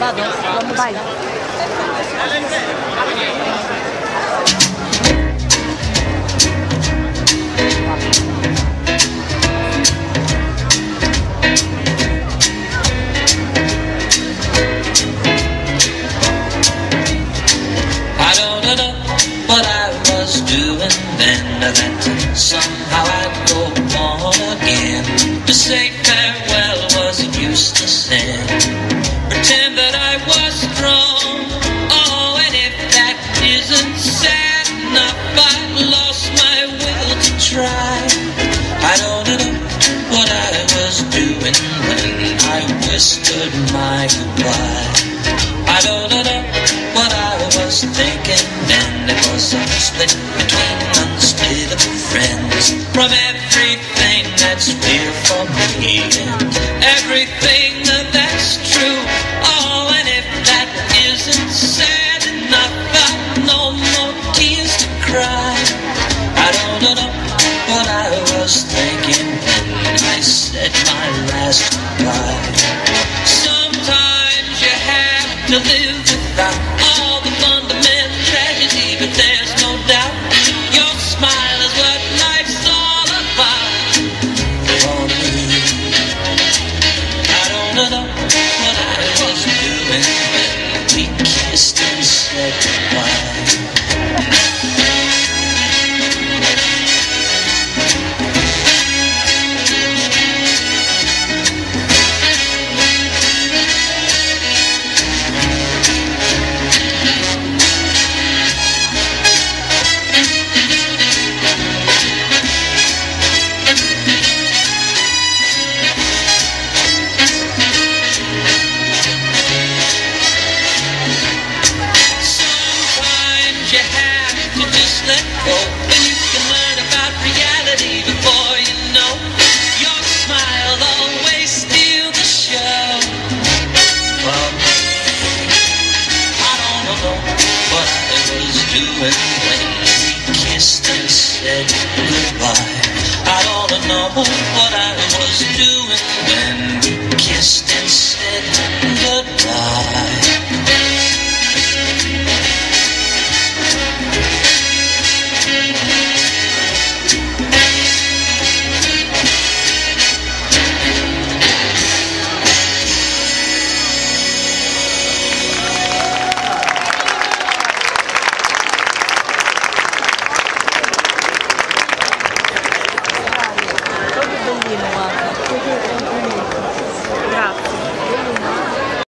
Vado? Vai. That somehow I'd go on again. To say farewell was a useless sin. Pretend that I was strong. Oh, and if that isn't sad enough, I've lost my will to try. I don't know what I was doing when I whispered my goodbye. I don't know what I was thinking then. It was a split between unstable friends. From everything that's real for me and everything that's true. Oh, and if that isn't sad enough, I've no more tears to cry. I don't know what I was thinking when I said my last goodbye. Sometimes you have to live without all the fundamental tragedy, but there's no doubt your smile is what life's all about for me. I don't know what I was doing when we kissed and said goodbye. When we kissed and said goodbye, I don't know what I